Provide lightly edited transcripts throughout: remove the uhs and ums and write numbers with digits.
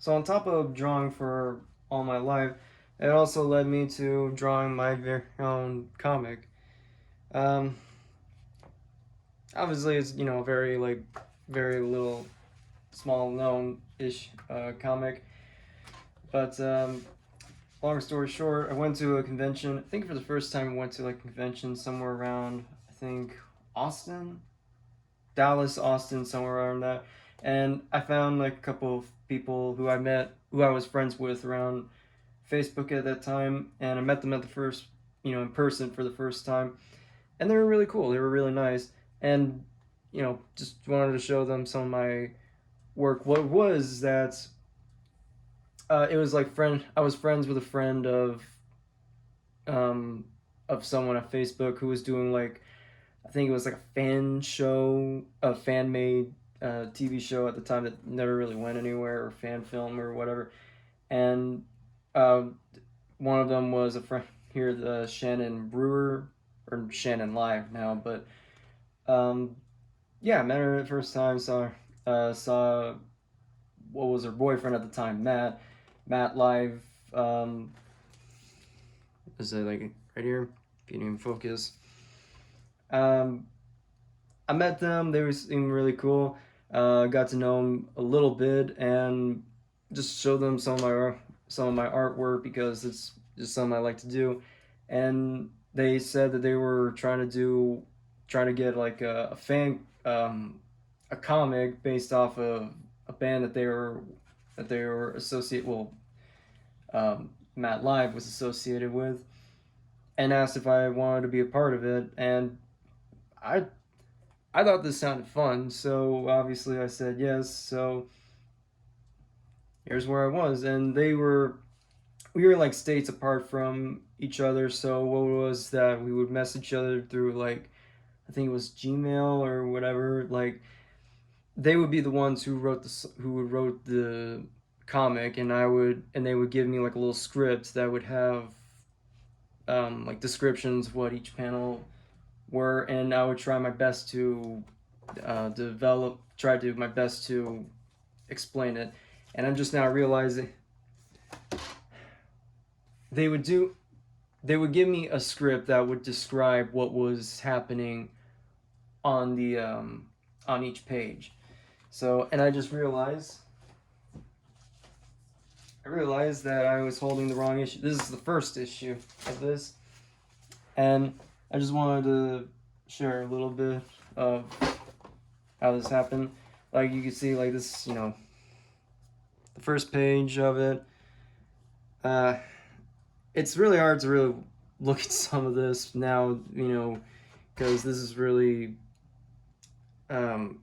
So on top of drawing for all my life, it also led me to drawing my very own comic. Um, Obviously, it's very very little small known ish comic, but long story short, I went to a convention. I think for the first time I went to like a convention somewhere around I think Austin, Dallas, Austin, somewhere around that. And I found like a couple of people who I met, who I was friends with around Facebook at that time, and I met them at the first, in person for the first time, and they were really cool. They were really nice, and just wanted to show them some of my work. What was that? It was like friend. I was friends with a friend um, of someone on Facebook who was doing like I think it was like a fan show, a fan made TV show at the time that never really went anywhere, or fan film or whatever. And uh, one of them was a friend here, the Shannon Brewer, or Shannon Live now, but um, yeah, I met her the first time. Saw what was her boyfriend at the time, Matt live. Is it like right here? If you didn't focus. Um, I met them. They were seemed really cool. Got to know them a little bit and just showed them some of my artwork because it's just something I like to do. And they said that they were trying to get like a comic based off of a band that they were Matt Live was associated with, and asked if I wanted to be a part of it. And I I thought this sounded fun, so obviously I said yes. So here's where I was, and we were like states apart from each other. So what was that? We would message each other through like I think it was Gmail or whatever. Like they would be the ones who wrote the comic, and they would give me like a little script that would have like descriptions of what each panel were, and I would try my best to try to do my best to explain it. And I'm just now realizing they would do, they would give me a script that would describe what was happening on the on each page. So, and I realized that I was holding the wrong issue. This is the first issue of this, and I just wanted to share a little bit of how this happened. Like you can see, like this, the first page of it. Uh, it's really hard to really look at some of this now, because um,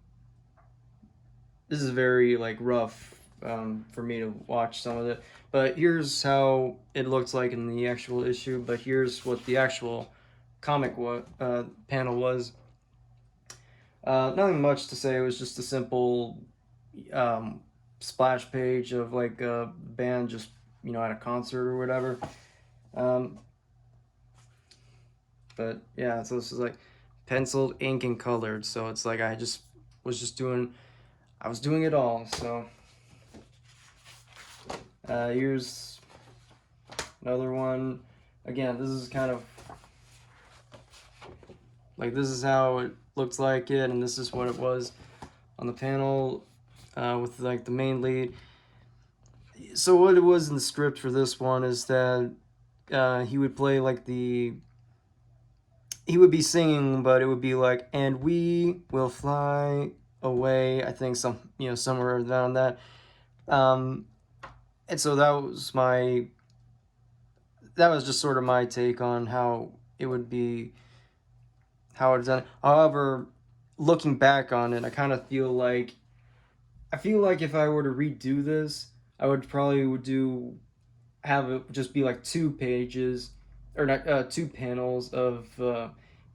this is very like rough for me to watch some of it. But here's how it looks like in the actual issue. But here's what the actual panel was. Nothing much to say. It was just a simple um, splash page of like a band just at a concert or whatever. Um, but yeah, so this is like penciled, ink, and colored. So it's like I was doing it all. So here's another one. Again, this is kind of like this is how it looks like it, and this is what it was on the panel with like the main lead. So what it was in the script for this one is that he would play like he would be singing, but it would be like, and we will fly away. I think somewhere around that. Um, and so that was just sort of my take on how it would be, how it's done. However, looking back on it, I feel like if I were to redo this, I would probably would do have it just be like two pages or not two panels of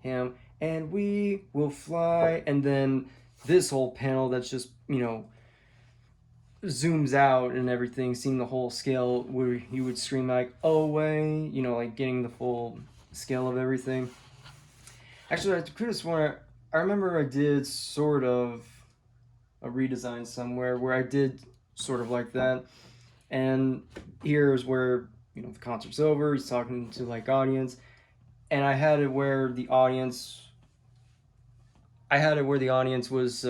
him, and we will fly, and then this whole panel that's just zooms out and everything, seeing the whole scale where he would scream like away, like getting the full scale of everything. Actually, I could have sworn I remember I did sort of a redesign somewhere where I did sort of like that. And here's where, you know, the concert's over, he's talking to like audience, and I had it where the audience was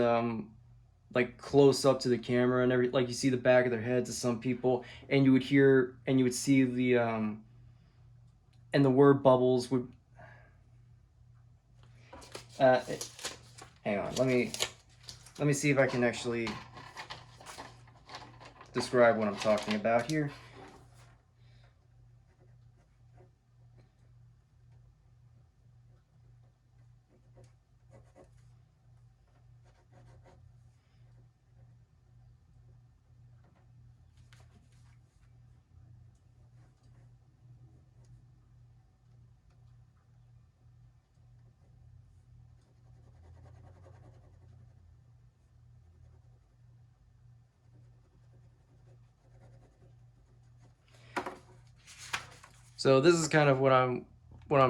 like close up to the camera and every, like you see the back of their heads of some people, and you would hear and you would see the and the word bubbles would uh, hang on, let me see if I can actually describe what I'm talking about here. So this is kind of what I'm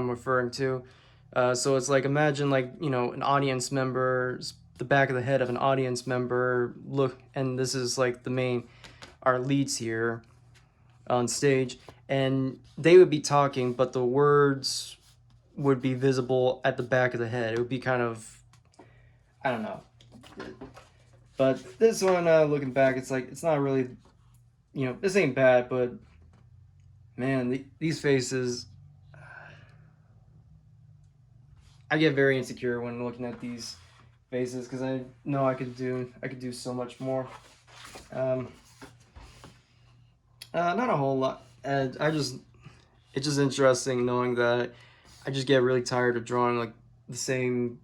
referring to. So it's like, imagine like, you know, an audience member, the back of the head of an audience member, look, and this is like the main, our leads here on stage, and they would be talking, but the words would be visible at the back of the head. It would be kind of, I don't know. But this one, looking back, it's like, it's not really, you know, this ain't bad, but man, these faces, I get very insecure when looking at these faces because I know I could do so much more. Um, not a whole lot. And it's just interesting knowing that I just get really tired of drawing the same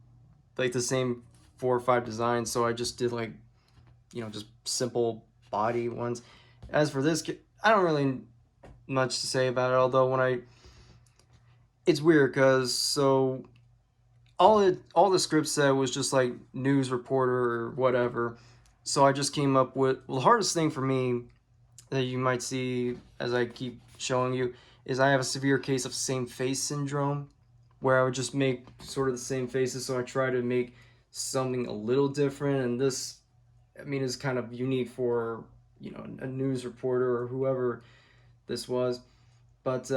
the same 4 or 5 designs. So I just did like, you know, just simple body ones. As for this, I don't really much to say about it. Although it's weird because so all the script said was just like news reporter or whatever. So I just came up with, well, the hardest thing for me that you might see as I keep showing you is I have a severe case of same face syndrome, where I would just make sort of the same faces. So I try to make something a little different, and this, I mean, is kind of unique for, you know, a news reporter or whoever this was. But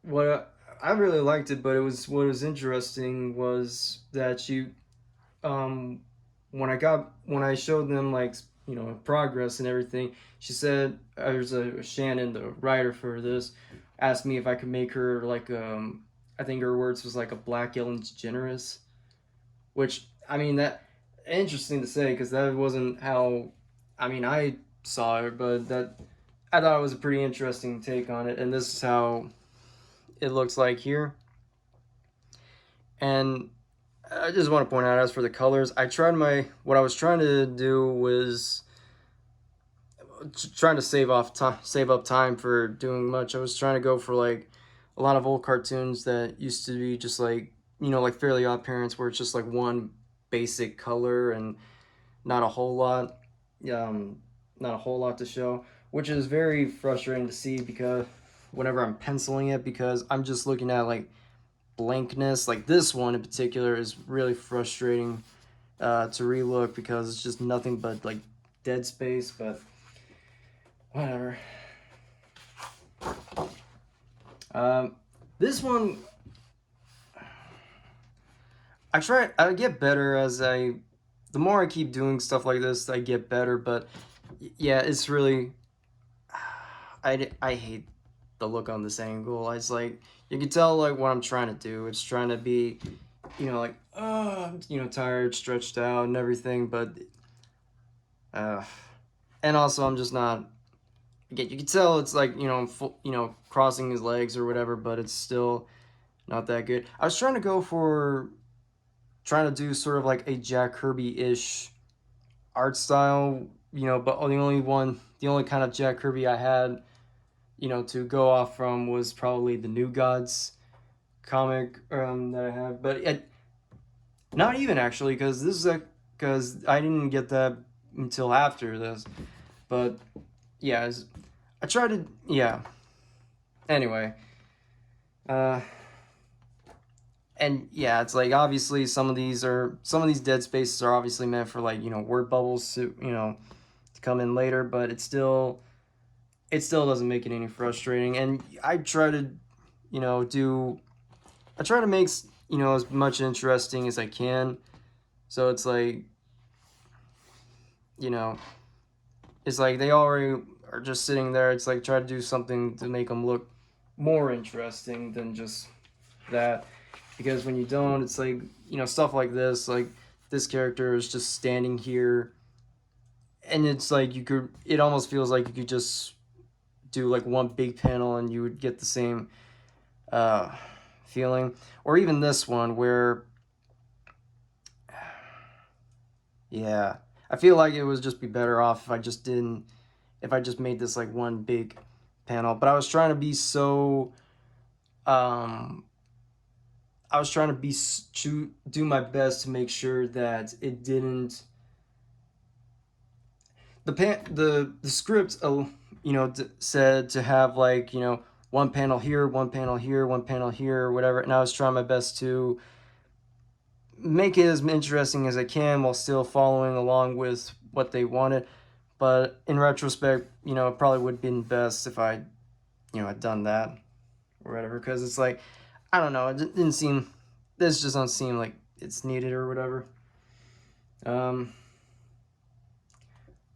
what I really liked it, but it was what was interesting was that um, when I showed them like, you know, progress and everything, she said there's a Shannon, the writer for this, asked me if I could make her like I think her words was like a Black Ellen DeGeneres, which, I mean, that interesting to say because that wasn't how, I mean, I saw her, but that, I thought it was a pretty interesting take on it, and this is how it looks like here. And I just want to point out, as for the colors, I tried what I was trying to do was trying to save up time for doing much. I was trying to go for like a lot of old cartoons that used to be just like, you know, like Fairly Odd Parents, where it's just like one basic color and not a whole lot, um, not a whole lot to show, which is very frustrating to see because whenever I'm penciling it, because I'm just looking at like blankness. Like this one in particular is really frustrating to relook because it's just nothing but like dead space. But whatever. This one, I get better as the more I keep doing stuff like this, I get better. But yeah, it's really, I hate the look on this angle. It's like, you can tell like what I'm trying to do. It's trying to be, you know, like, you know, tired, stretched out and everything. But, uh, and also I'm just not, again, you can tell it's like, you know, you know, crossing his legs or whatever, but it's still not that good. I was trying to do sort of like a Jack Kirby-ish art style, you know, but the only kind of Jack Kirby I had, you know, to go off from was probably the New Gods comic that I have. But not even actually, because because I didn't get that until after this. But yeah, I tried to, yeah. Anyway, uh, and yeah, it's like obviously some of these dead spaces are obviously meant for like, you know, word bubbles to, you know, to come in later, but it still doesn't make it any frustrating. And I try to, I try to make, as much interesting as I can. So it's like, you know, it's like they already are just sitting there. It's like try to do something to make them look more interesting than just that. Because when you don't, it's like, stuff like this character is just standing here, and it's like it almost feels like you could just do like one big panel and you would get the same uh, feeling. Or even this one where, yeah, I feel like it would just be better off if I just made this like one big panel. But I was trying to be so, um, I was trying to to do my best to make sure that it didn't, the script, said to have like, one panel here, one panel here, one panel here, whatever. And I was trying my best to make it as interesting as I can while still following along with what they wanted. But in retrospect, it probably would have been best if I, had done that or whatever. Because it's like, I don't know, it didn't seem, this just doesn't seem like it's needed or whatever. I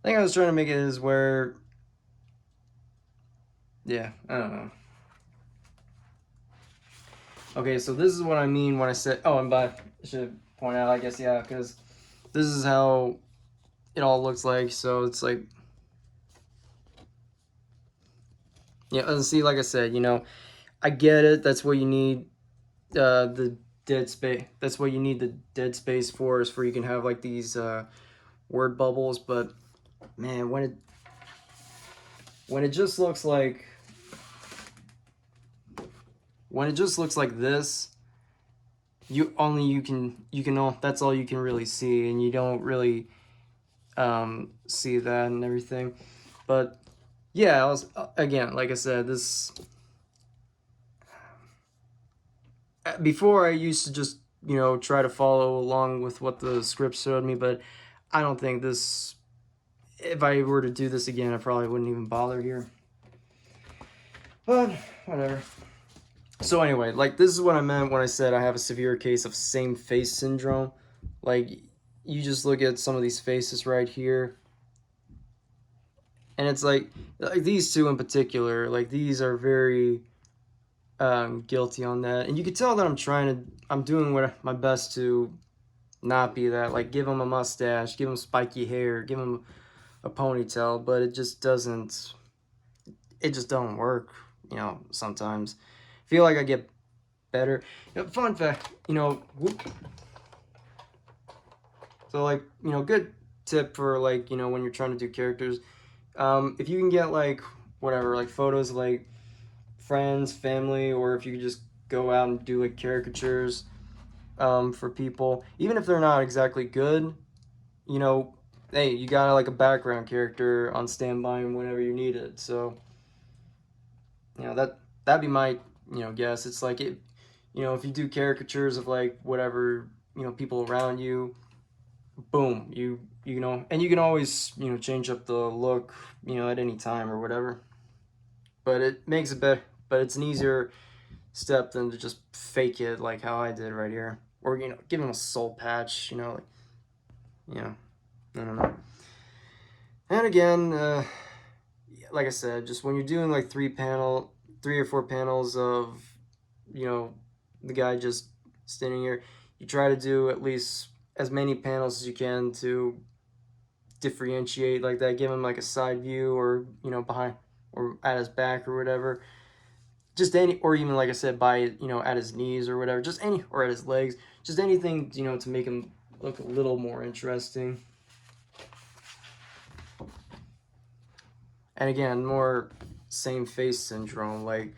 think I was trying to make it as where, yeah, I don't know. Okay, so this is what I mean when I said, oh, and I should point out, I guess, yeah, because this is how it all looks like. So it's like, yeah, and see, like I said, I get it. That's what you need the dead space. That's what you need the dead space for, is for you can have like these word bubbles. But man, when it just looks like this, you can all, that's all you can really see, and you don't really see that and everything. But yeah, I was, again, like I said, this, before I used to just try to follow along with what the script showed me, but I don't think this, if I were to do this again, I probably wouldn't even bother here. But whatever. So anyway, like, this is what I meant when I said I have a severe case of same face syndrome. Like, you just look at some of these faces right here, and it's like these two in particular, like, these are very guilty on that. And you can tell that I'm doing my best to not be that. Like, give him a mustache, give him spiky hair, give him a ponytail, but it just doesn't work, sometimes. I feel like I get better. Fun fact, so like, good tip for like, when you're trying to do characters, if you can get like whatever, like photos of like friends, family, or if you could just go out and do like caricatures for people, even if they're not exactly good, hey, you got like a background character on standby whenever you need it. So that'd be my guess. It's like, it, if you do caricatures of like whatever, people around you, boom, and you can always change up the look at any time or whatever. But it makes it better. But it's an easier step than to just fake it like how I did right here, or give him a soul patch, like, I don't know. And again, like I said, just when you're doing like 3 or 4 panels of the guy just standing here, you try to do at least as many panels as you can to differentiate like that, give him like a side view, or behind or at his back or whatever, just any, or even like I said, by at his knees or whatever, just any, or at his legs, just anything to make him look a little more interesting. And again, more same face syndrome. Like,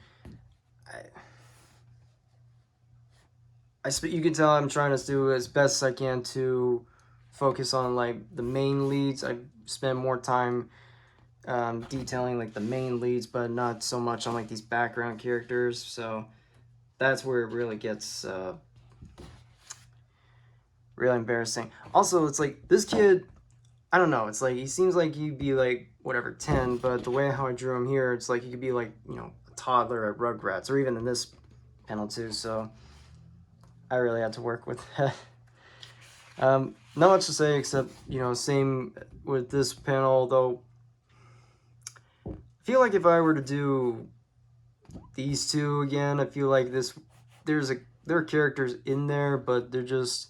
you can tell I'm trying to do as best as I can to focus on like the main leads. I spend more time detailing like the main leads, but not so much on like these background characters. So that's where it really gets really embarrassing. Also, it's like this kid, I don't know, it's like he seems like he'd be like whatever 10, but the way how I drew him here, it's like he could be like, you know, a toddler at Rugrats, or even in this panel too. So I really had to work with that. Not much to say except, you know, same with this panel, though. I feel like if I were to do these two again, I feel like there are characters in there, but they're just,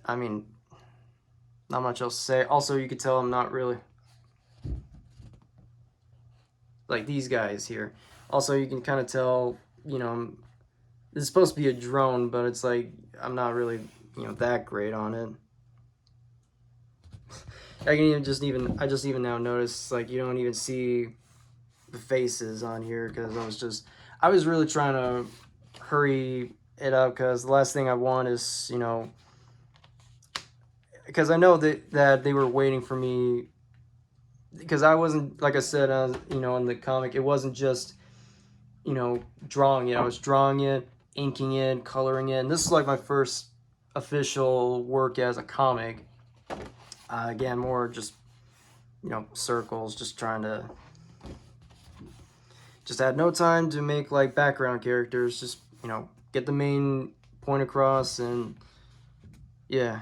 I mean, not much else to say. Also, you could tell I'm not really like these guys here. Also, you can kind of tell, you know, this is supposed to be a drone, but it's like I'm not really, you know, that great on it. I just even now notice like you don't even see the faces on here because I was really trying to hurry it up because the last thing I want is, you know, because I know that they were waiting for me because I wasn't, like I said, you know, in the comic, it wasn't just, you know, drawing it. I was drawing it, inking it, coloring it, and this is like my first official work as a comic. Again, more just, you know, circles, just trying to, just had no time to make like background characters, just, you know, get the main point across, and yeah.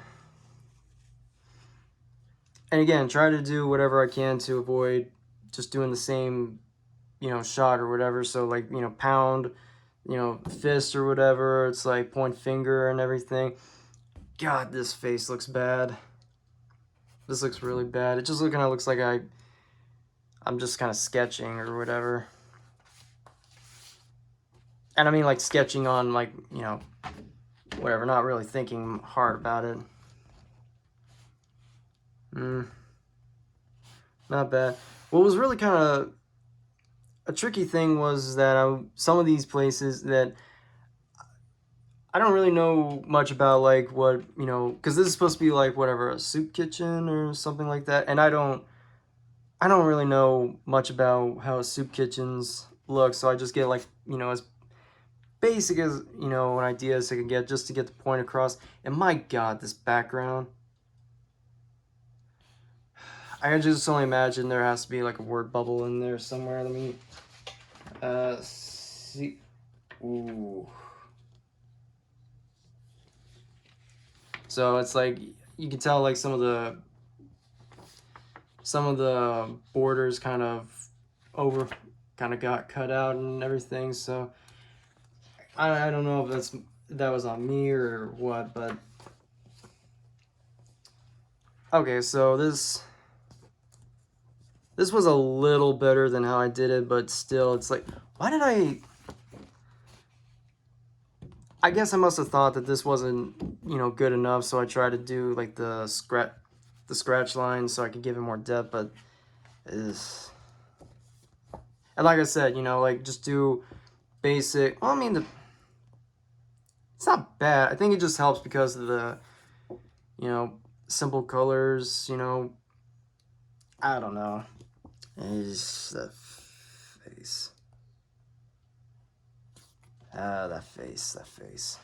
And again, try to do whatever I can to avoid just doing the same, you know, shot or whatever. So like, you know, pound, you know, fist or whatever. It's like point finger and everything. God, this face looks bad. This looks really bad. It just kind of looks like I'm just kind of sketching or whatever. And I mean like sketching on like, you know, whatever, not really thinking hard about it. Not bad. What was really kind of a tricky thing was that some of these places that I don't really know much about, like what, you know, because this is supposed to be like whatever, a soup kitchen or something like that, and I don't really know much about how soup kitchens look, so I just get like, you know, as basic as, you know, an idea as I can get just to get the point across. And my God, this background. I can just only imagine there has to be like a word bubble in there somewhere. Let me see. Ooh. So it's like you can tell like some of the borders kind of got cut out and everything. So I don't know if that was on me or what, but okay. So this was a little better than how I did it, but still, it's like, why did I guess I must have thought that this wasn't, you know, good enough, so I tried to do like the scratch line so I could give it more depth, but is, and like I said, you know, like just do basic. Well, I mean, it's not bad. I think it just helps because of the, you know, simple colors. You know, I don't know. Is the face? That face.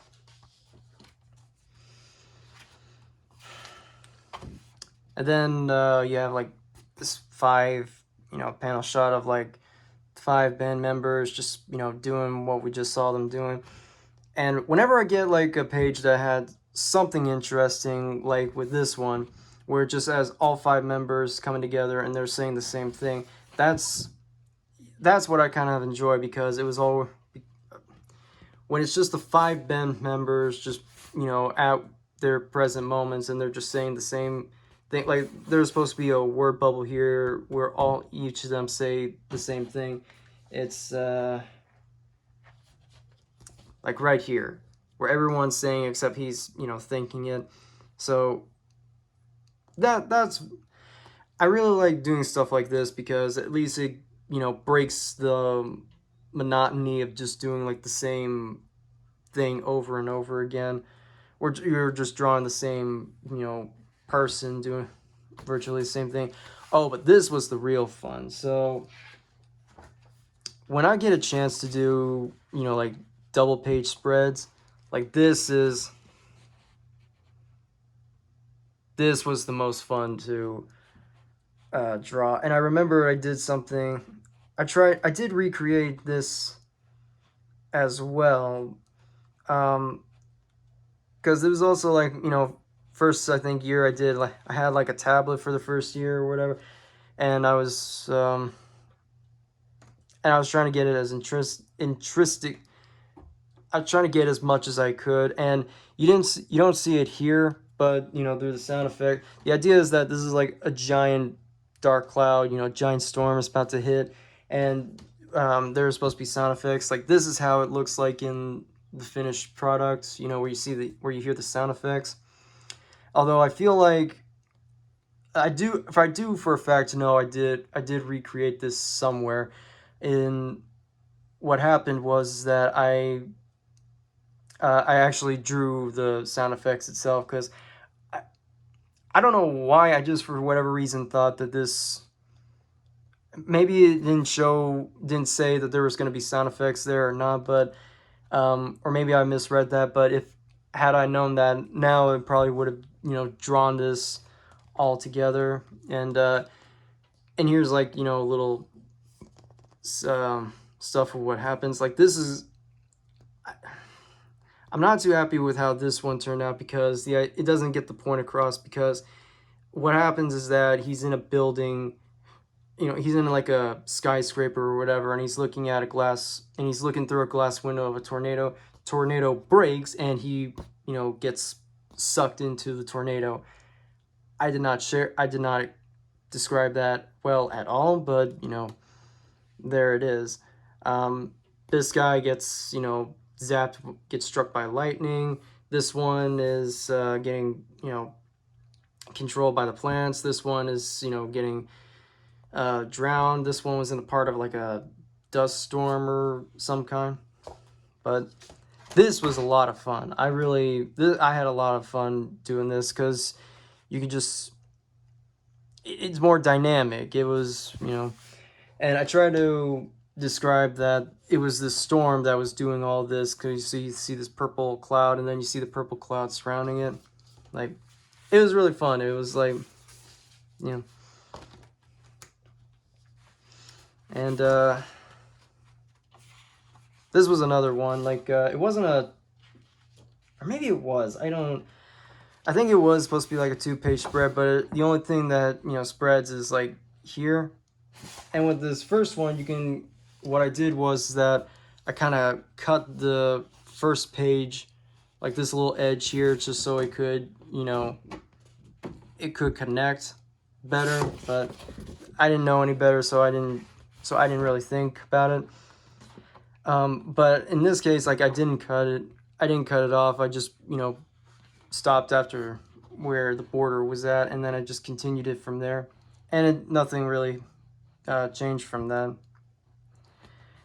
And then you have like this 5, you know, panel shot of like 5 band members just, you know, doing what we just saw them doing. And whenever I get like a page that had something interesting, like with this one, where it just has all 5 members coming together and they're saying the same thing, that's what I kind of enjoy, because it was all, when it's just the 5 band members just, you know, at their present moments and they're just saying the same thing. Like there's supposed to be a word bubble here where each of them say the same thing. It's like right here where everyone's saying except he's, you know, thinking it. So that's I really like doing stuff like this because at least it, you know, breaks the monotony of just doing like the same thing over and over again, or you're just drawing the same, you know, person doing virtually the same thing. Oh, but this was the real fun. So when I get a chance to do, you know, like double page spreads, like this was the most fun to draw. And I remember I did something. I did recreate this as well. Because it was also like, first I think year I did, like I had like a tablet for the first year or whatever, and I was trying to get it as interesting. I was trying to get as much as I could, and you don't see it here, but through the sound effect, the idea is that this is like a giant dark cloud, giant storm is about to hit, and there's supposed to be sound effects. Like this is how it looks like in the finished product, where where you hear the sound effects. Although I feel like if I do for a fact know I did recreate this somewhere. In What happened was that I actually drew the sound effects itself, because I, I don't know why, I just for whatever reason thought that this, maybe it didn't say that there was going to be sound effects there or not, but or maybe I misread that. But if had I known that now, it probably would have drawn this all together. And here's like a little stuff of what happens. Like this is, I'm not too happy with how this one turned out, because it doesn't get the point across. Because what happens is that he's in a building, he's in like a skyscraper or whatever, and he's looking at a glass, and he's looking through a glass window of a tornado. Tornado breaks, and he gets sucked into the tornado. I did not describe that well at all, but there it is. This guy gets zapped, gets struck by lightning. This one is getting controlled by the plants. This one is getting drowned. This one was in a part of like a dust storm or some kind. But this was a lot of fun. I had a lot of fun doing this, because you could just, it's more dynamic. It was, and I tried to describe that it was this storm that was doing all this, because you see this purple cloud, and then you see the purple cloud surrounding it. Like, it was really fun. It was like, and this was another one. Like, it wasn't or maybe it was. I think it was supposed to be like a 2-page spread, but the only thing that spreads is like here. And with this first one, what I did was that I kind of cut the first page, like this little edge here, just so it could connect better. But I didn't know any better, so I didn't really think about it. But in this case, like I didn't cut it off. I just stopped after where the border was at, and then I just continued it from there, and nothing really changed from that.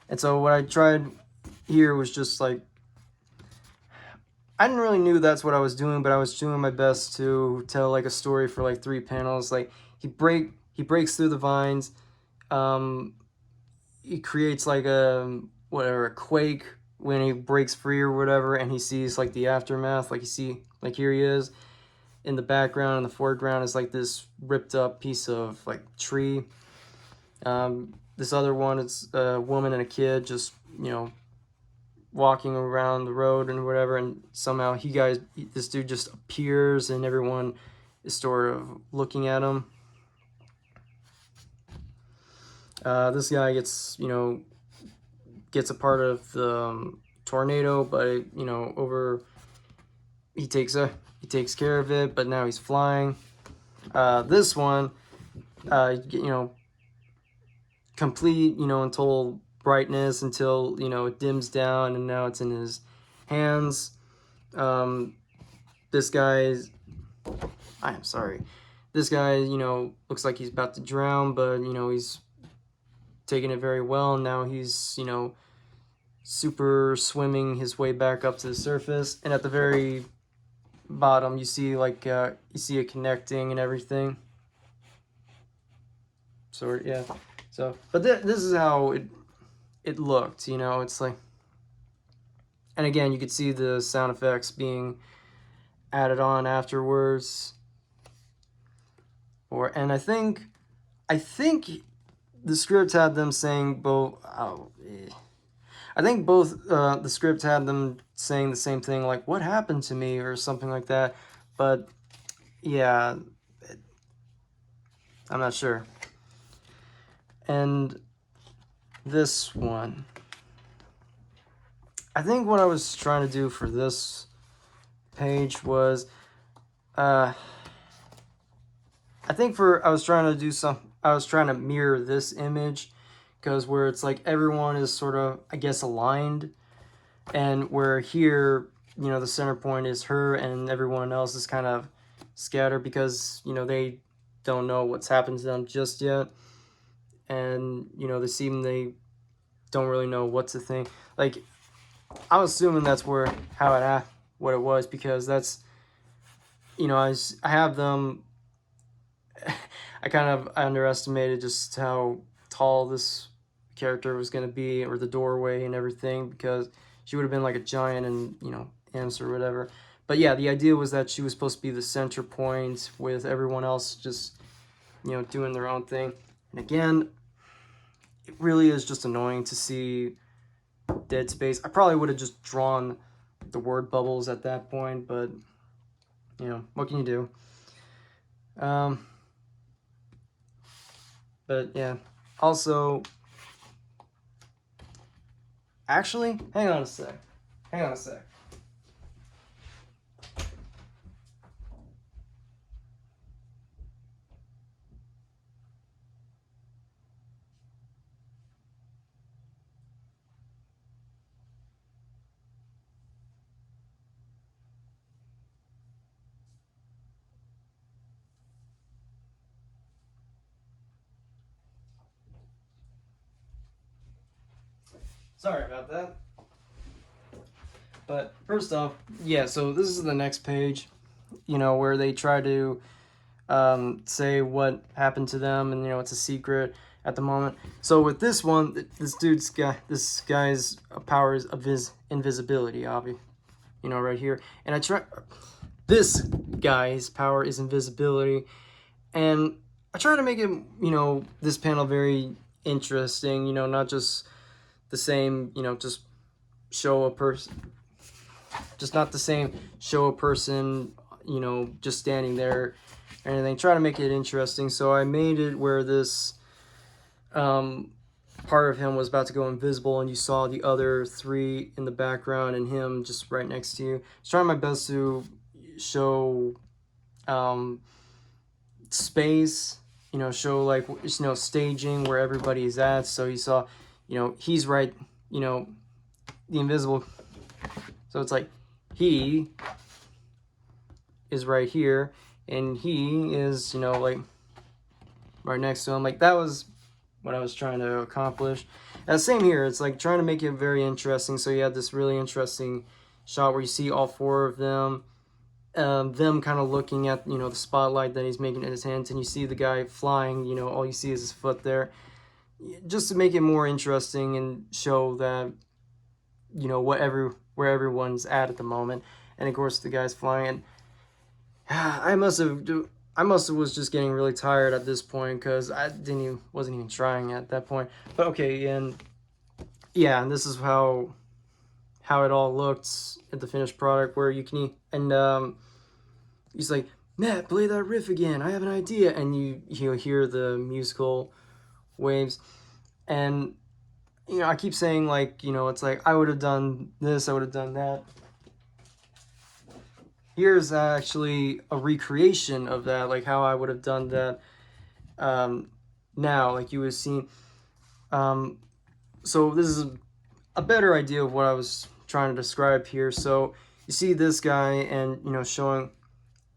And so what I tried here was just like, I didn't really knew that's what I was doing, but I was doing my best to tell like a story for like 3 panels. Like he breaks through the vines, he creates like a quake when he breaks free or whatever, and he sees like the aftermath. Like you see, like here he is in the background, in the foreground is like this ripped up piece of like tree. This other one, it's a woman and a kid just walking around the road and whatever, and somehow this dude just appears, and everyone is sort of looking at him. This guy gets a part of the tornado, but he takes care of it, but now he's flying. This one, complete in total brightness until it dims down, and now it's in his hands. This guy's, I am sorry, this guy looks like he's about to drown, but he's taking it very well, and now he's super swimming his way back up to the surface. And at the very bottom, you see like you see it connecting and everything. So yeah, but this is how it looked. It's like, and again, you could see the sound effects being added on afterwards. And I think I think the script had them saying both. I think both the script had them saying the same thing, like "What happened to me" or something like that. But yeah, I'm not sure. And this one, I think what I was trying to do for this page was, I think I was trying to do I was trying to mirror this image, because where it's like everyone is sort of, I guess, aligned, and where here, the center point is her and everyone else is kind of scattered because, they don't know what's happened to them just yet. And, they don't really know what to think. Like, I'm assuming that's what it was, because that's, I have them, I kind of underestimated just how tall this character was going to be, or the doorway and everything, because she would have been like a giant and, imps or whatever. But yeah, the idea was that she was supposed to be the center point with everyone else just, doing their own thing. And again, it really is just annoying to see dead space. I probably would have just drawn the word bubbles at that point, but, what can you do? But yeah, also, actually, hang on a sec. Sorry about that. But first off, yeah, so this is the next page, where they try to say what happened to them, and, it's a secret at the moment. So with this one, this guy's power is of his invisibility, obviously, right here. And this guy's power is invisibility, and I try to make it, this panel very interesting, not just the same, just show a person, just not the same show a person, just standing there or anything. Try to make it interesting. So I made it where this part of him was about to go invisible, and you saw the other three in the background and him just right next to you. I was trying my best to show space, show like, staging where everybody's at. So you saw, he's right, the invisible. So it's like he is right here, and he is, like right next to him. Like, that was what I was trying to accomplish. And same here, it's like trying to make it very interesting. So you had this really interesting shot where you see all four of them, them kind of looking at, the spotlight that he's making in his hands, and you see the guy flying, all you see is his foot there, just to make it more interesting and show that, where everyone's at the moment. And of course the guy's flying, and I must have was just getting really tired at this point, because I wasn't even trying at that point. But okay, and yeah, and this is how it all looked at the finished product, where you can, and he's like, "Matt, play that riff again, I have an idea," and you'll hear the musical waves. And I keep saying, like, it's like I would have done this, I would have done that. Here's actually a recreation of that, like how I would have done that now, like you would have seen. So this is a better idea of what I was trying to describe here. So you see this guy, and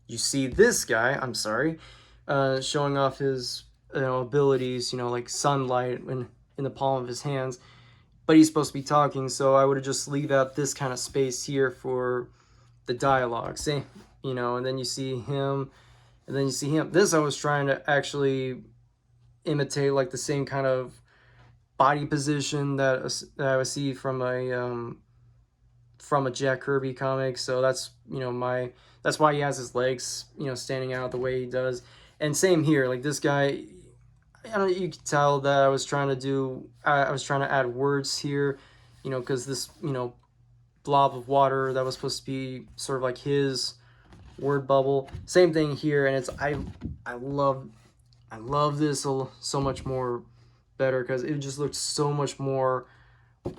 you see this guy, I'm sorry, showing off his abilities, like sunlight in the palm of his hands, but he's supposed to be talking. So I would have just leave out this kind of space here for the dialogue, see, and then you see him, and then you see him. This I was trying to actually imitate, like the same kind of body position that I would see from a Jack Kirby comic. So that's that's why he has his legs standing out the way he does. And same here, like this guy, I don't, you could tell that I was trying to do, I was trying to add words here, you know, because this, you know, blob of water that was supposed to be sort of like his word bubble. Same thing here, and it's I love I love this so much more better because it just looks so much more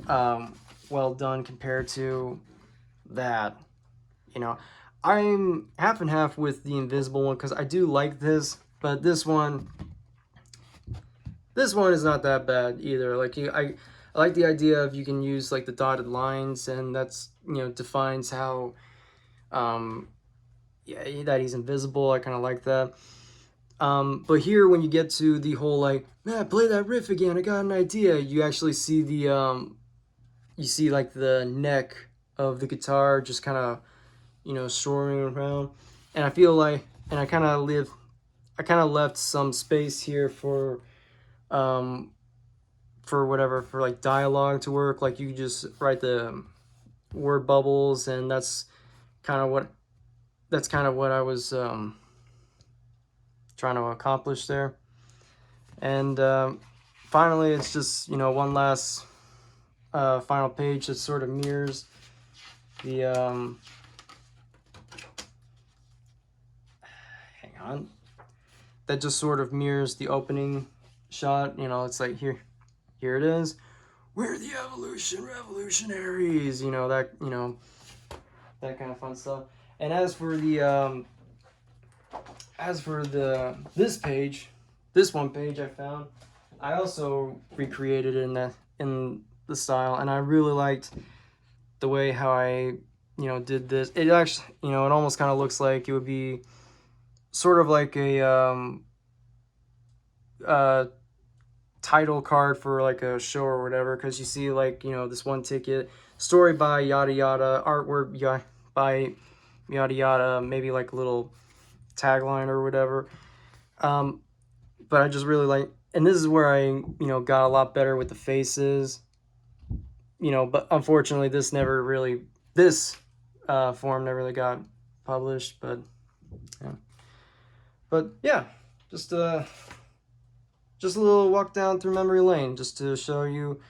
well done compared to that. You know, I'm half and half with the invisible one because I do like this, but this one is not that bad either. Like I like the idea of you can use like the dotted lines, and that's, you know, defines how um yeah, that he's invisible. I kind of like that. But here, when you get to the whole like, man, play that riff again, I got an idea. You actually see the you see like the neck of the guitar just kind of, you know, soaring around, and I feel like, and I kind of left some space here um, for whatever, for like dialogue to work. Like you could just write the word bubbles, and kind of what that's kind of what I was trying to accomplish there. And finally, it's just, you know, one last final page that sort of mirrors the hang on, that just sort of mirrors the opening shot. You know, it's like here it is. We're the evolution revolutionaries. You know, that, you know, that kind of fun stuff. And as for the this page, this one page I found, I also recreated it in the style, and I really liked the way how I, you know, did this. It actually, you know, it almost kind of looks like it would be sort of like a uh title card for like a show or whatever, because you see like, you know, this one ticket, story by yada yada, artwork by yada yada, maybe like a little tagline or whatever. um but I just really like, and this is where I, you know, got a lot better with the faces, you know, but unfortunately this form never really got published. But yeah, yeah, just just a little walk down through memory lane just to show you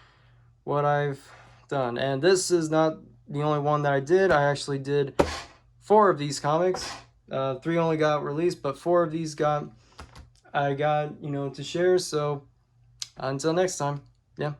what I've done. And this is not the only one that I did. I actually did 4 of these comics. 3 only got released, but 4 of these I got, you know, to share. So until next time, yeah.